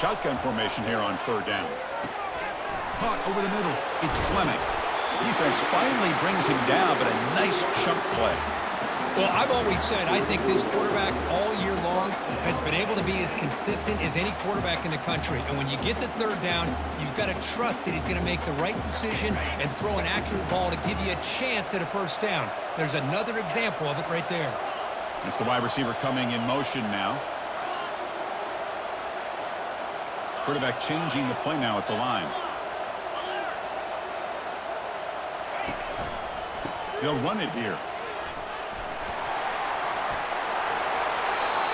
Shotgun formation here on third down. Caught over the middle. It's Fleming. Defense finally brings him down, but a nice chunk play. Well, I've always said I think this quarterback all year long has been able to be as consistent as any quarterback in the country. And when you get the third down, you've got to trust that he's going to make the right decision and throw an accurate ball to give you a chance at a first down. There's another example of it right there. It's the wide receiver coming in motion now. Quarterback changing the play now at the line. They'll run it here.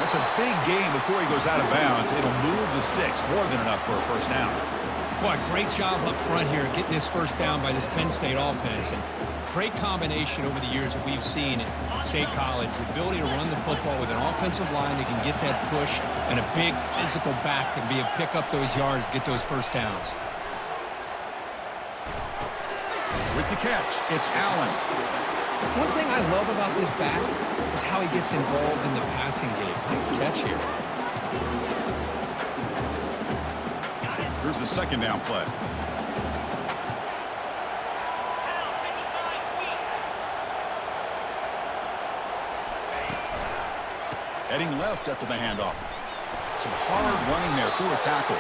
That's a big gain before he goes out of bounds. It'll move the sticks more than enough for a first down. Boy, great job up front here getting this first down by this Penn State offense. And great combination over the years that we've seen at State College. The ability to run the football with an offensive line that can get that push and a big physical back to be able to pick up those yards to get those first downs. With the catch, it's Allen. One thing I love about this back is how he gets involved in the passing game. Nice catch here. Here's the second down play. Heading left after the handoff. Some hard running there through a tackle.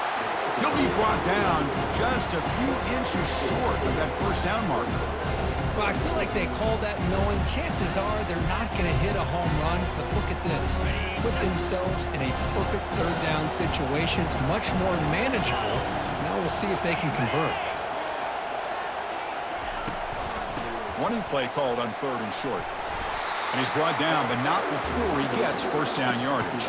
He'll be brought down just a few inches short of that first down marker. Well, I feel like they called that knowing chances are they're not going to hit a home run. But look at this. Put themselves in a perfect third down situation. It's much more manageable. Now we'll see if they can convert. Running play called on third and short. And he's brought down, but not before he gets first down yardage.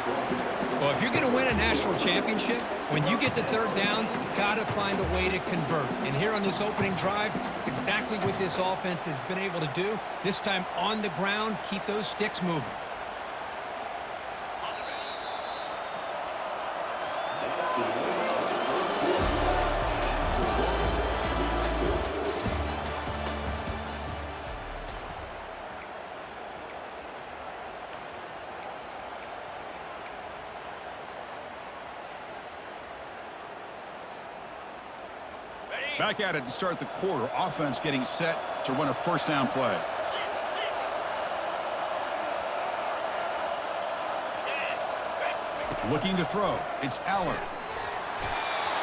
Well, if you're going to win a national championship, when you get to third downs, you've got to find a way to convert. And here on this opening drive, it's exactly what this offense has been able to do. This time on the ground, keep those sticks moving. Back at it to start the quarter. Offense getting set to run a first down play. Looking to throw. It's Allen.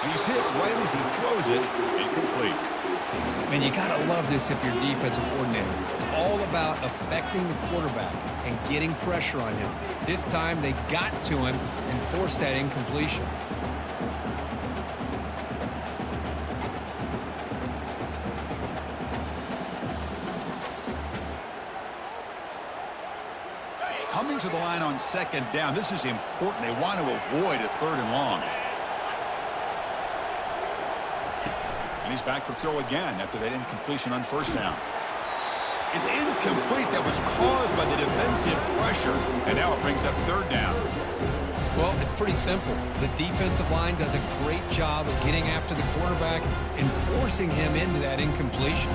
And he's hit right as he throws it. Incomplete. Man, you got to love this if you're defensive coordinator. It's all about affecting the quarterback and getting pressure on him. This time they got to him and forced that incompletion. Coming to the line on second down. This is important. They want to avoid a third and long. And he's back to throw again after that incompletion on first down. It's incomplete. That was caused by the defensive pressure. And now it brings up third down. Well, it's pretty simple. The defensive line does a great job of getting after the quarterback and forcing him into that incompletion.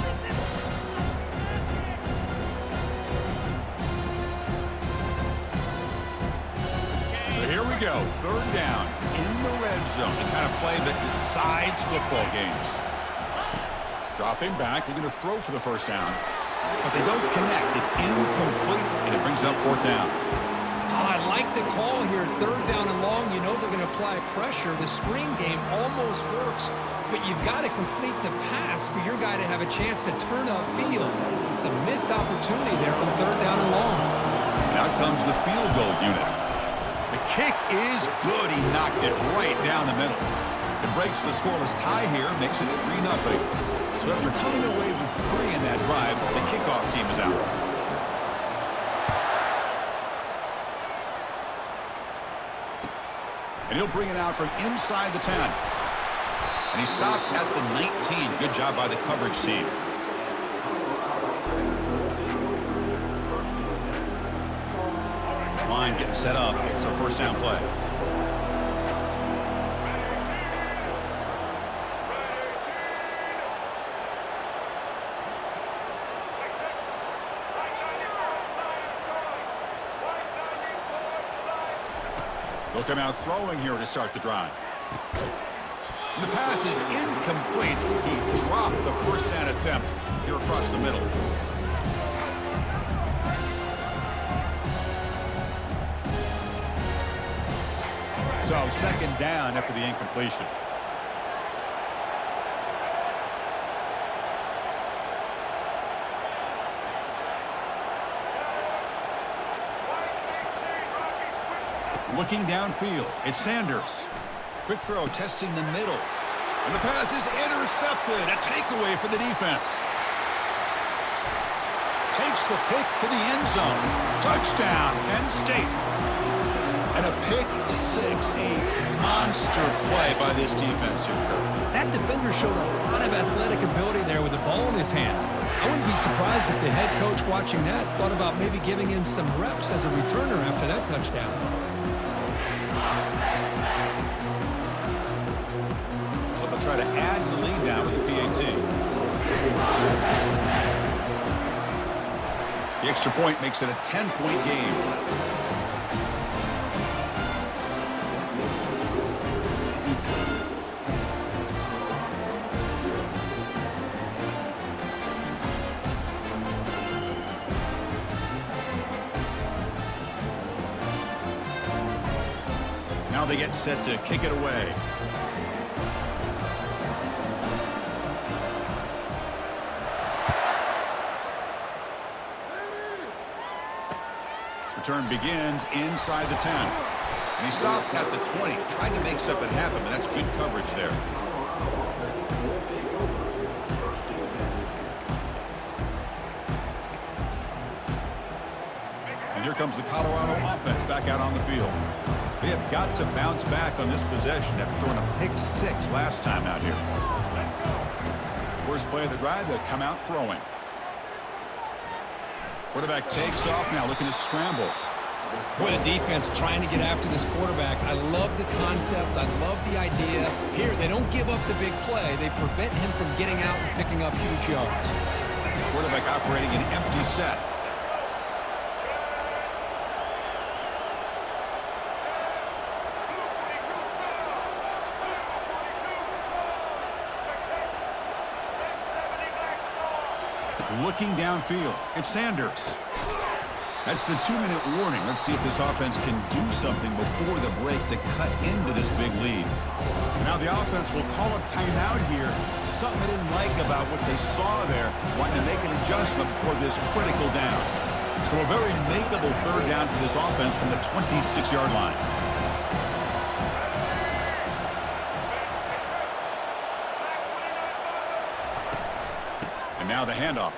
Go. Third down in the red zone. The kind of play that decides football games. Dropping back. They're going to throw for the first down. But they don't connect. It's incomplete, and it brings up fourth down. I like the call here. Third down and long. You know they're going to apply pressure. The screen game almost works, but you've got to complete the pass for your guy to have a chance to turn upfield. It's a missed opportunity there on third down and long. And out comes the field goal unit. The kick is good. He knocked it right down the middle. It breaks the scoreless tie here, makes it 3-0. So after coming away with 3 in that drive, the kickoff team is out. And he'll bring it out from inside the 10. And he stopped at the 19. Good job by the coverage team. Line getting set up. It's a first down play. They'll come out throwing here to start the drive. The pass is incomplete. He dropped the first down attempt here across the middle. So second down after the incompletion. Looking downfield, it's Sanders. Quick throw, testing the middle. And the pass is intercepted. A takeaway for the defense. Takes the pick to the end zone. Touchdown, Penn State. And a pick six, a monster play by this defense here. That defender showed a lot of athletic ability there with the ball in his hands. I wouldn't be surprised if the head coach watching that thought about maybe giving him some reps as a returner after that touchdown. So they'll try to add to the lead now with the PAT. The extra point makes it a 10-point game. Now they get set to kick it away. Return begins inside the 10. And he stopped at the 20, trying to make something happen, but that's good coverage there. And here comes the Colorado offense back out on the field. They have got to bounce back on this possession after throwing a pick six last time out here. First play of the drive, they'll come out throwing. Quarterback takes off now, looking to scramble. Boy, the defense trying to get after this quarterback. I love the concept. I love the idea. Here, they don't give up the big play. They prevent him from getting out and picking up huge yards. Quarterback operating an empty set. Looking downfield, it's Sanders. That's the 2-minute warning. Let's see if this offense can do something before the break to cut into this big lead. Now the offense will call a timeout here. Something they didn't like about what they saw there, wanting to make an adjustment before this critical down. So a very makeable third down for this offense from the 26-yard line. And now the handoff.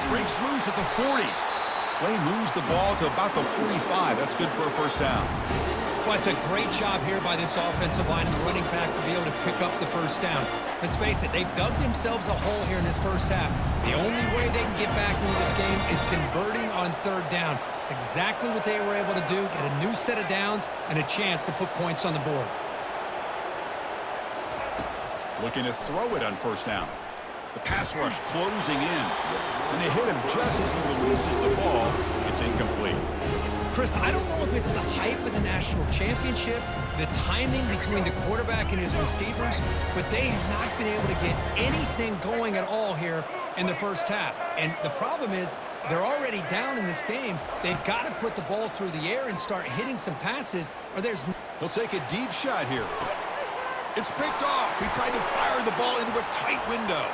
Breaks loose at the 40. Play moves the ball to about the 45. That's good for a first down. Well, it's a great job here by this offensive line and the running back to be able to pick up the first down. Let's face it, they've dug themselves a hole here in this first half. The only way they can get back into this game is converting on third down. It's exactly what they were able to do, get a new set of downs and a chance to put points on the board. Looking to throw it on first down. The pass rush closing in. And they hit him just as he releases the ball. It's incomplete. Chris, I don't know if it's the hype of the national championship, the timing between the quarterback and his receivers, but they have not been able to get anything going at all here in the first half. And the problem is they're already down in this game. They've got to put the ball through the air and start hitting some passes, or there's... He'll take a deep shot here. It's picked off. He tried to fire the ball into a tight window.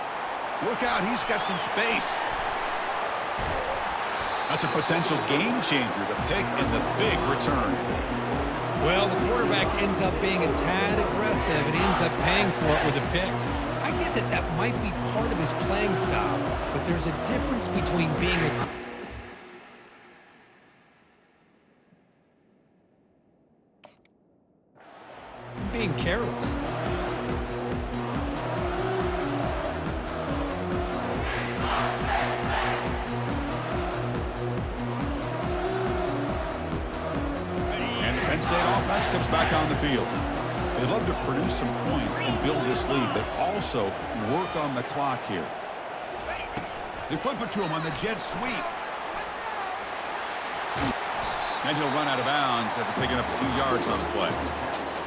Look out, he's got some space. That's a potential game changer, the pick and the big return. Well, the quarterback ends up being a tad aggressive, and he ends up paying for it with a pick. I get that that might be part of his playing style, but there's a difference between being a... being careless. State offense comes back on the field. They'd love to produce some points and build this lead, but also work on the clock here. They flip it to him on the jet sweep. And he'll run out of bounds after picking up a few yards on the play.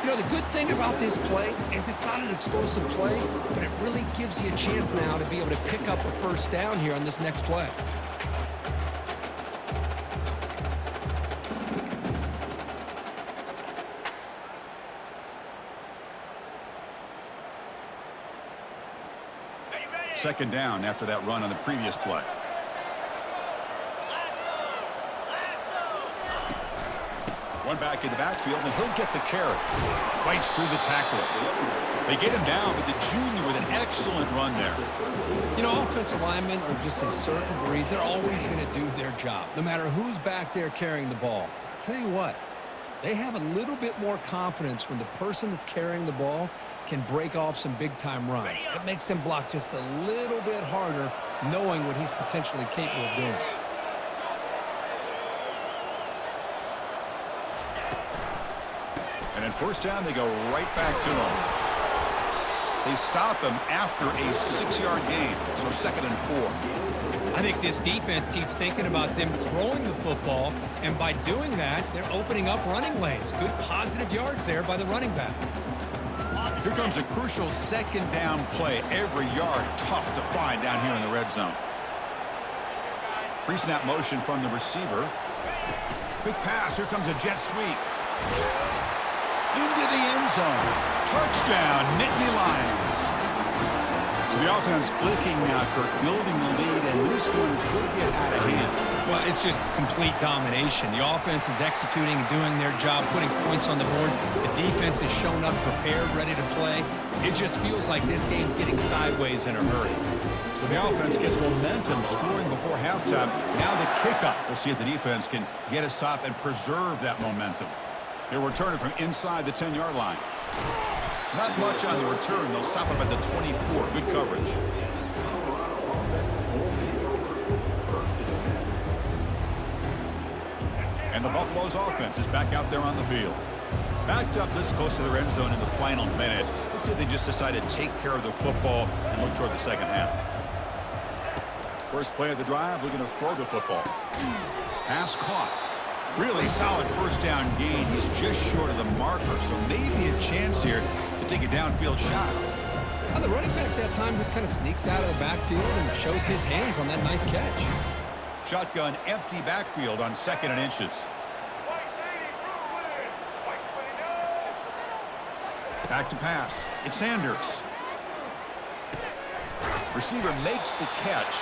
You know, the good thing about this play is it's not an explosive play, but it really gives you a chance now to be able to pick up a first down here on this next play. Second down after that run on the previous play. One back in the backfield, and he'll get the carry. Fights through the tackler. They get him down, but the junior with an excellent run there. You know, offensive linemen are just a certain breed. They're always going to do their job, no matter who's back there carrying the ball. I'll tell you what, they have a little bit more confidence when the person that's carrying the ball can break off some big-time runs. It makes them block just a little bit harder, knowing what he's potentially capable of doing. And then first down, they go right back to him. They stop him after a 6-yard gain, so 2nd and 4. I think this defense keeps thinking about them throwing the football, and by doing that, they're opening up running lanes. Good positive yards there by the running back. Here comes a crucial 2nd down play. Every yard tough to find down here in the red zone. Pre-snap motion from the receiver. Quick pass. Here comes a jet sweep. Into the end zone. Touchdown, Nittany Lions. So the offense clicking now, Kirk, building the lead, and this one could get out of hand. Well, it's just complete domination. The offense is executing and doing their job, putting points on the board. The defense is shown up, prepared, ready to play. It just feels like this game's getting sideways in a hurry. So the offense gets momentum, scoring before halftime. Now the kickoff. We'll see if the defense can get a stop and preserve that momentum. They'll return it from inside the 10-yard line. Not much on the return. They'll stop him at the 24. Good coverage. And the Buffalo's offense is back out there on the field. Backed up this close to their end zone in the final minute. Let's see if they just decide to take care of the football and look toward the second half. First play of the drive, looking to throw the football. Pass caught. Really solid first down gain. He's just short of the marker, so maybe a chance here to take a downfield shot. Well, the running back that time just kind of sneaks out of the backfield and shows his hands on that nice catch. Shotgun, empty backfield on 2nd and inches. Back to pass. It's Sanders. Receiver makes the catch.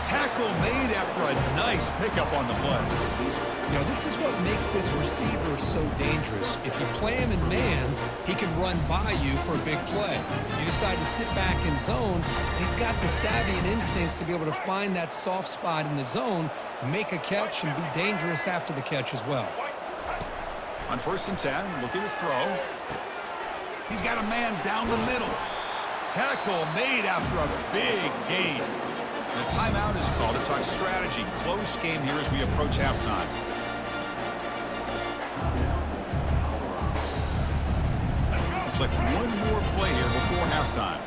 Tackle made after a nice pickup on the play. You know, this is what makes this receiver so dangerous. If you play him in man, he can run by you for a big play. You decide to sit back in zone, and he's got the savvy and instincts to be able to find that soft spot in the zone, make a catch, and be dangerous after the catch as well. On 1st and 10, looking to throw. He's got a man down the middle. Tackle made after a big gain. And a timeout is called to talk strategy. Close game here as we approach halftime. Looks like one more play here before halftime.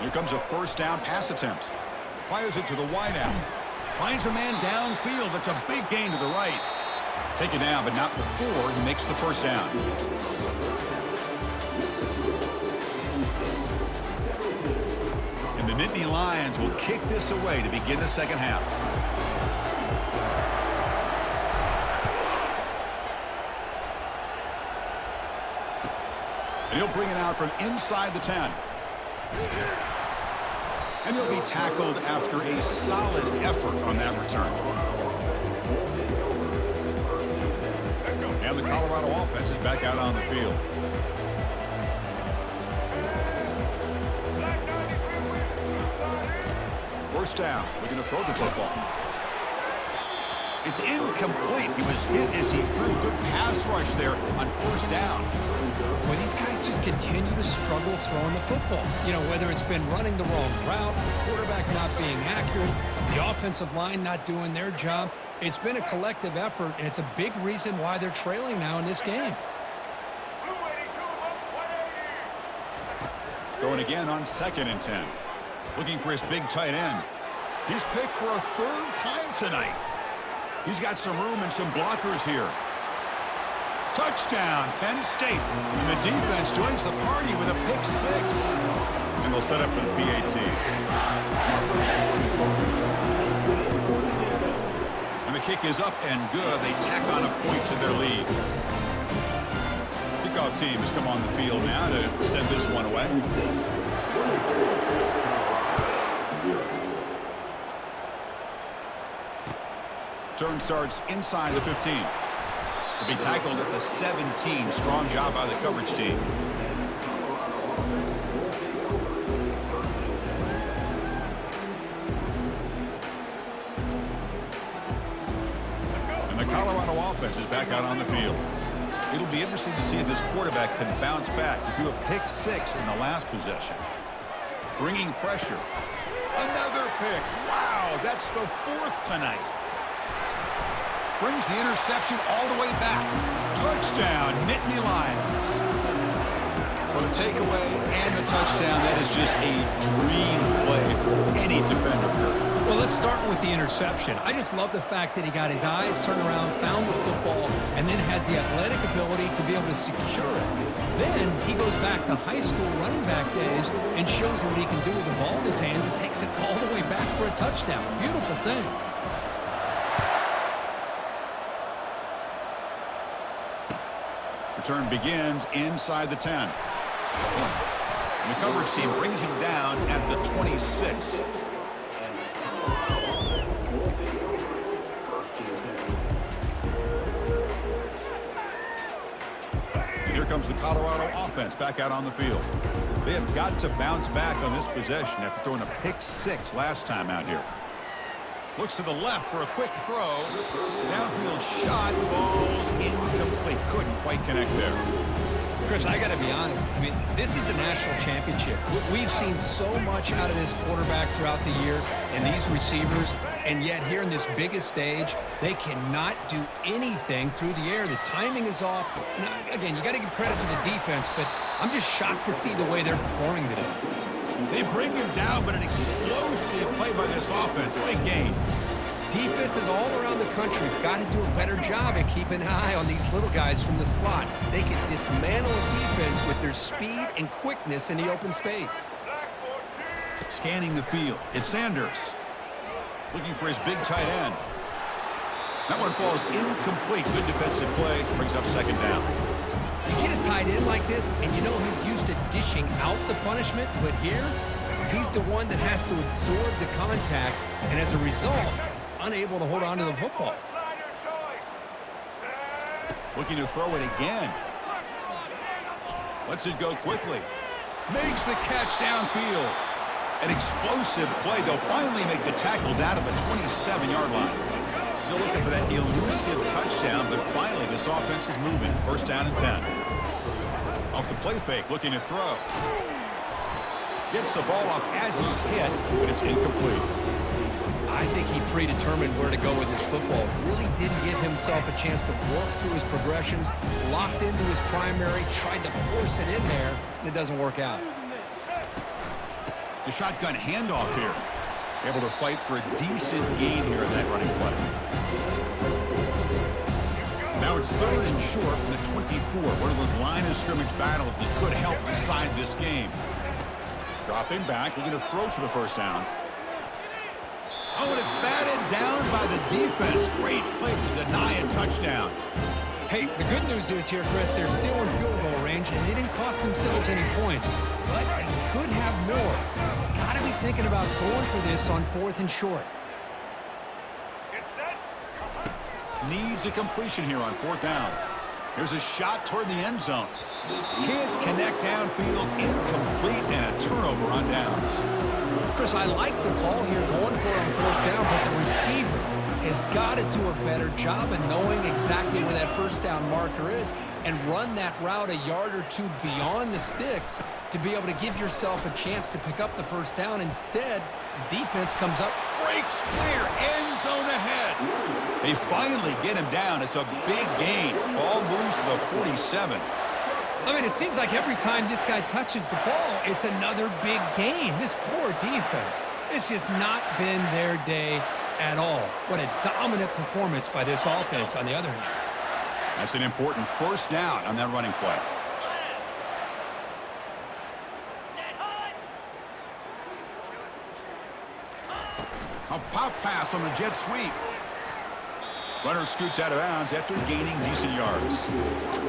Here comes a first down pass attempt. Fires it to the wideout. Finds a man downfield. That's a big gain to the right. Taken down, but not before he makes the first down. And the Nittany Lions will kick this away to begin the second half. And he'll bring it out from inside the 10. And he'll be tackled after a solid effort on that return. And the Colorado offense is back out on the field. First down, looking to throw the football. It's incomplete. He was hit as he threw. Good pass rush there on first down. Well, these guys just continue to struggle throwing the football. You know, whether it's been running the wrong route, the quarterback not being accurate, the offensive line not doing their job. It's been a collective effort, and it's a big reason why they're trailing now in this game. Going again on 2nd and 10. Looking for his big tight end. He's picked for a third time tonight. He's got some room and some blockers here. Touchdown, Penn State. And the defense joins the party with a pick 6. And they'll set up for the PAT. And the kick is up and good. They tack on a point to their lead. Kickoff team has come on the field now to send this one away. Turn starts inside the 15. To be tackled at the 17. Strong job by the coverage team. And the Colorado offense is back out on the field. It'll be interesting to see if this quarterback can bounce back. He threw a pick 6 in the last possession. Bringing pressure. Another pick. Wow, that's the 4th tonight. Brings the interception all the way back. Touchdown, Nittany Lions. Well, the takeaway and the touchdown, that is just a dream play for any defender, Kirk. Well, let's start with the interception. I just love the fact that he got his eyes turned around, found the football, and then has the athletic ability to be able to secure it. Then he goes back to high school running back days and shows what he can do with the ball in his hands and takes it all the way back for a touchdown. Beautiful thing. Return begins inside the 10. And the coverage team brings him down at the 26. And here comes the Colorado offense back out on the field. They have got to bounce back on this possession after throwing a pick 6 last time out here. Looks to the left for a quick throw. Downfield shot falls incomplete. Couldn't quite connect there. Chris, I got to be honest. I mean, this is the national championship. We've seen so much out of this quarterback throughout the year and these receivers, and yet here in this biggest stage, they cannot do anything through the air. The timing is off. Now, again, you got to give credit to the defense, but I'm just shocked to see the way they're performing today. They bring him down, but an explosive play by this offense. Big game. Defenses all around the country have got to do a better job at keeping an eye on these little guys from the slot. They can dismantle a defense with their speed and quickness in the open space. Scanning the field. It's Sanders. Looking for his big tight end. That one falls incomplete. Good defensive play. Brings up second down. You get a tight end like this, and you know he's used to dishing out the punishment, but here, he's the one that has to absorb the contact, and as a result, he's unable to hold on to the football. Looking to throw it again. Lets it go quickly. Makes the catch downfield. An explosive play. They'll finally make the tackle down to the 27-yard line. Still looking for that elusive touchdown, but finally this offense is moving. First down and 10. Off the play fake, looking to throw. Gets the ball off as he's hit, but it's incomplete. I think he predetermined where to go with his football. Really didn't give himself a chance to work through his progressions. Locked into his primary, tried to force it in there, and it doesn't work out. The shotgun handoff here. Able to fight for a decent gain here in that running play. Now it's third and short from the 24. One of those line of scrimmage battles that could help decide this game. Dropping back, looking to throw for the first down. Oh, and it's batted down by the defense. Great play to deny a touchdown. Hey, the good news is here, Chris, they're still in field goal range, and they didn't cost themselves any points, but they could have more. Got to be thinking about going for this on 4th and short. Needs a completion here on 4th down. Here's a shot toward the end zone. Can't connect downfield, incomplete, and a turnover on downs. Chris, I like the call here going for it on 4th down, but the receiver has got to do a better job of knowing exactly where that first down marker is and run that route a yard or two beyond the sticks to be able to give yourself a chance to pick up the first down. Instead, the defense comes up. Breaks clear, end zone ahead. They finally get him down. It's a big gain. Ball moves to the 47. I mean, it seems like every time this guy touches the ball, it's another big gain. This poor defense, it's just not been their day at all. What a dominant performance by this offense on the other hand. That's an important first down on that running play. A pop pass on the jet sweep. Runner scoots out of bounds after gaining decent yards.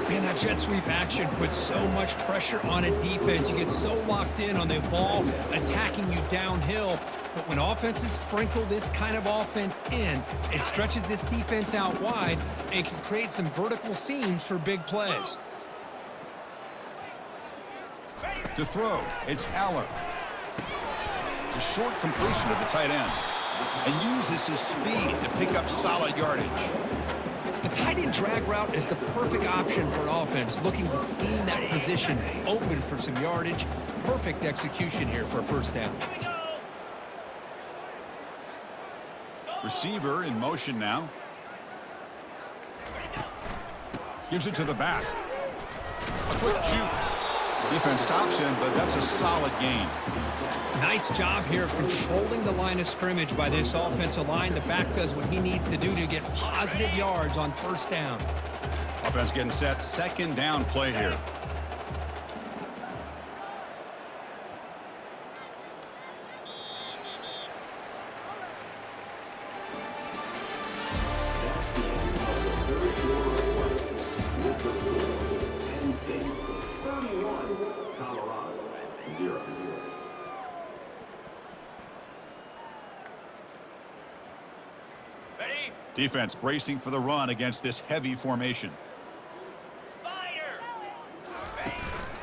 Man, that jet sweep action puts so much pressure on a defense. You get so locked in on the ball attacking you downhill. But when offenses sprinkle this kind of offense in, it stretches this defense out wide and can create some vertical seams for big plays. To throw, it's Aller. It's a short completion of the tight end. And uses his speed to pick up solid yardage. The tight end drag route is the perfect option for an offense looking to scheme that position open for some yardage. Perfect execution here for a first down. Receiver in motion now. Gives it to the back. A quick juke. Defense stops him, but that's a solid gain. Nice job here of controlling the line of scrimmage by this offensive line. The back does what he needs to do to get positive yards on first down. Offense getting set. Second down play here. Defense bracing for the run against this heavy formation.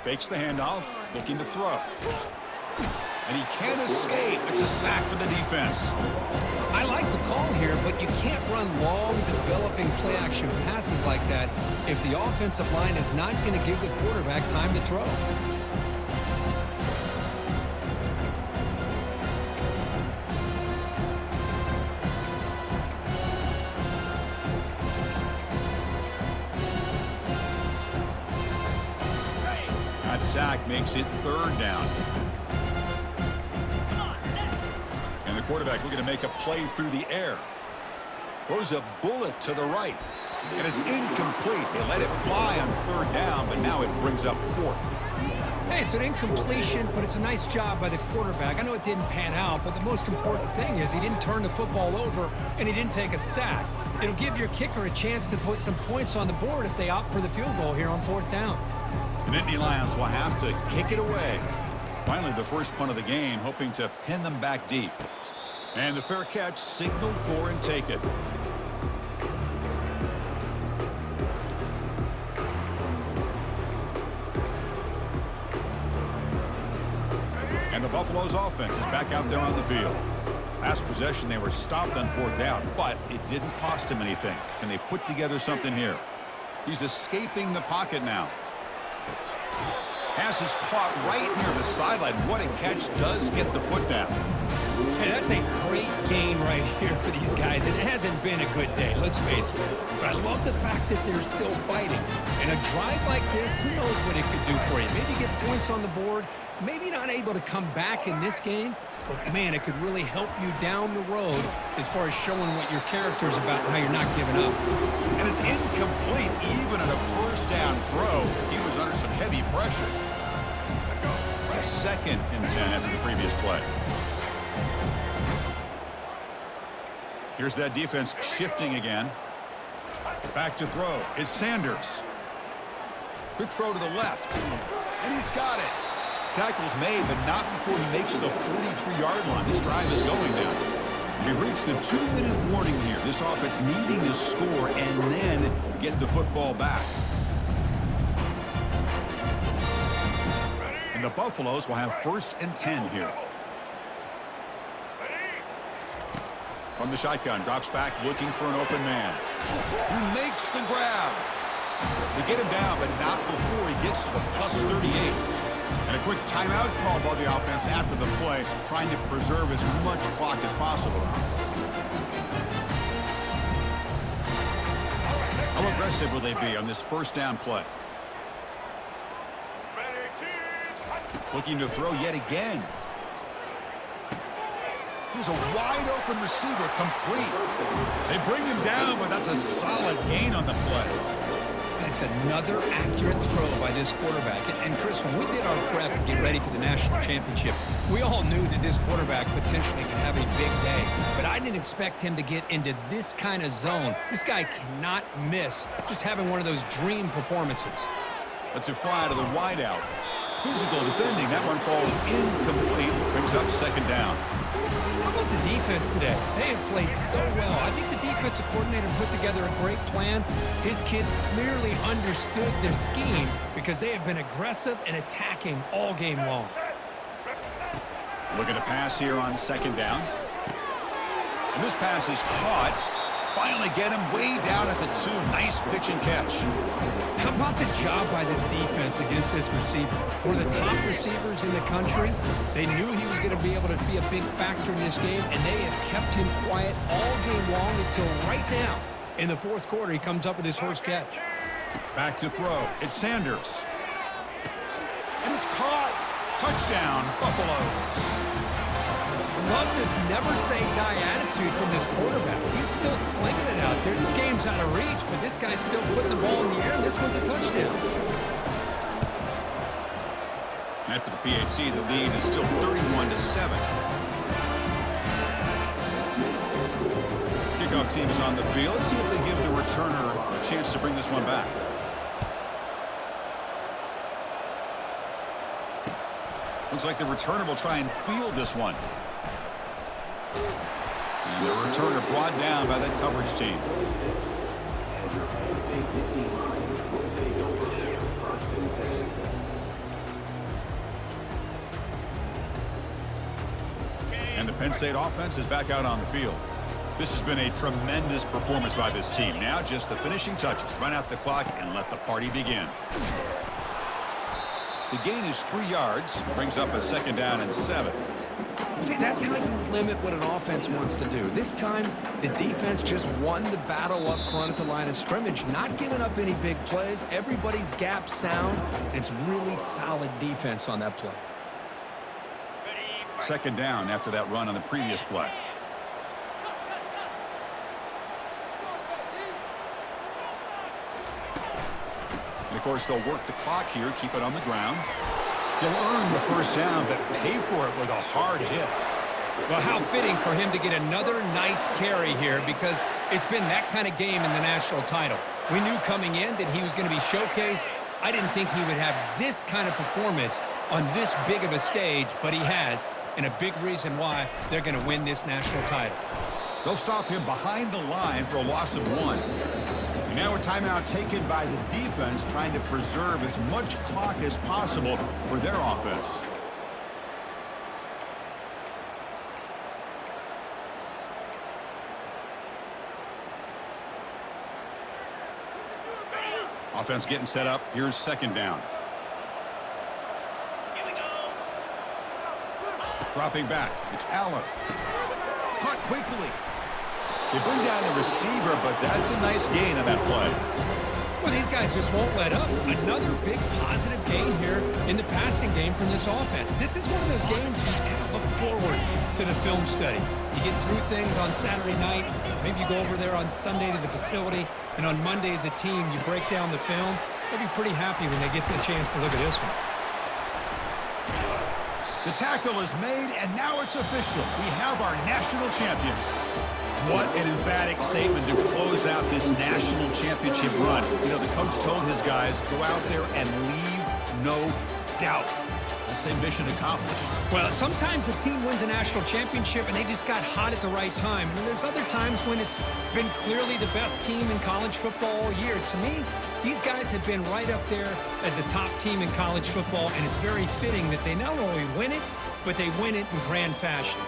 Fakes the handoff, looking to throw. And he can't escape. It's a sack for the defense. I like the call here, but you can't run long, developing play-action passes like that if the offensive line is not going to give the quarterback time to throw. Sack makes it third down. And the quarterback looking to make a play through the air. Throws a bullet to the right. And it's incomplete. They let it fly on third down, but now it brings up fourth. Hey, it's an incompletion, but it's a nice job by the quarterback. I know it didn't pan out, but the most important thing is he didn't turn the football over and he didn't take a sack. It'll give your kicker a chance to put some points on the board if they opt for the field goal here on fourth down. The Nittany Lions will have to kick it away. Finally, the first punt of the game, hoping to pin them back deep. And the fair catch signaled for and take it. And the Buffalo's offense is back out there on the field. Last possession, they were stopped on fourth down, but it didn't cost him anything. Can they put together something here? He's escaping the pocket now. Pass is caught right near the sideline. What a catch. Does get the foot down. Hey, that's a great gain right here for these guys. It hasn't been a good day, let's face it. But I love the fact that they're still fighting. And a drive like this, who knows what it could do for you. Maybe get points on the board. Maybe not able to come back in this game. But, man, it could really help you down the road as far as showing what your character's about and how you're not giving up. And it's incomplete. Even on a first down throw, he was under some heavy pressure. A second and 10 after the previous play. Here's that defense shifting again. Back to throw. It's Sanders. Quick throw to the left. And he's got it. Tackle's made, but not before he makes the 43-yard line. This drive is going now. We reached the 2-minute warning here. This offense needing to score and then get the football back. And the Buffaloes will have first and 10 here. From the shotgun, drops back, looking for an open man. Who makes the grab? They get him down, but not before he gets to the plus 38. And a quick timeout call by the offense after the play, trying to preserve as much clock as possible. How aggressive will they be on this first down play? Looking to throw yet again. Here's a wide-open receiver, complete. They bring him down, but that's a solid gain on the play. That's another accurate throw by this quarterback. And Chris, when we did our prep to get ready for the national championship, we all knew that this quarterback potentially could have a big day. But I didn't expect him to get into this kind of zone. This guy cannot miss just having one of those dream performances. That's a fly out of the wideout. Physical defending. That one falls incomplete. Brings up second down. How about the defense today? They have played so well. I think the defensive coordinator put together a great plan. His kids clearly understood their scheme because they have been aggressive and attacking all game long. Look at a pass here on second down. And this pass is caught. Finally get him way down at the 2. Nice pitch and catch. How about the job by this defense against this receiver? One of the top receivers in the country. They knew he was going to be able to be a big factor in this game, and they have kept him quiet all game long until right now. In the fourth quarter, he comes up with his first catch. Back to throw. It's Sanders. And it's caught. Touchdown, Buffaloes. Love this never-say-die attitude from this quarterback. He's still slinging it out there. This game's out of reach, but this guy's still putting the ball in the air, and this one's a touchdown. After the PAT, the lead is still 31-7. Kickoff team is on the field. Let's see if they give the returner a chance to bring this one back. Looks like the returner will try and field this one. And the returner brought down by that coverage team. And the Penn State offense is back out on the field. This has been a tremendous performance by this team. Now just the finishing touches. Run out the clock and let the party begin. The gain is 3 yards. Brings up a second down and 7. See, that's how you limit what an offense wants to do. This time, the defense just won the battle up front at the line of scrimmage, not giving up any big plays. Everybody's gap sound. It's really solid defense on that play. Second down after that run on the previous play. And, of course, they'll work the clock here, keep it on the ground. He'll earn the first down, but pay for it with a hard hit. Well, how fitting for him to get another nice carry here because it's been that kind of game in the national title. We knew coming in that he was going to be showcased. I didn't think he would have this kind of performance on this big of a stage, but he has, and a big reason why they're going to win this national title. They'll stop him behind the line for a loss of 1. And now a timeout taken by the defense, trying to preserve as much clock as possible for their offense. Offense getting set up. Here's second down. Here we go. Dropping back. It's Allen. Caught quickly. They bring down the receiver, but that's a nice gain on that play. Well, these guys just won't let up. Another big positive gain here in the passing game from this offense. This is one of those games you kind of look forward to the film study. You get through things on Saturday night. Maybe you go over there on Sunday to the facility, and on Monday as a team, you break down the film. They'll be pretty happy when they get the chance to look at this one. The tackle is made, and now it's official. We have our national champions. What an emphatic statement to close out this national championship run. You know, the coach told his guys, go out there and leave no doubt. Let's say mission accomplished. Well, sometimes a team wins a national championship and they just got hot at the right time. And there's other times when it's been clearly the best team in college football all year. To me, these guys have been right up there as the top team in college football, and it's very fitting that they not only win it, but they win it in grand fashion.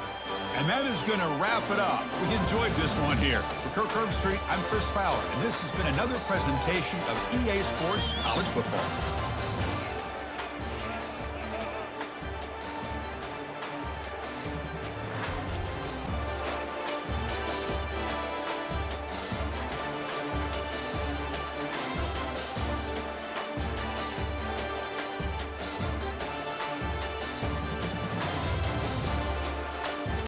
And that is going to wrap it up. We enjoyed this one here. For Kirk Herbstreit, I'm Chris Fowler, and this has been another presentation of EA Sports College Football.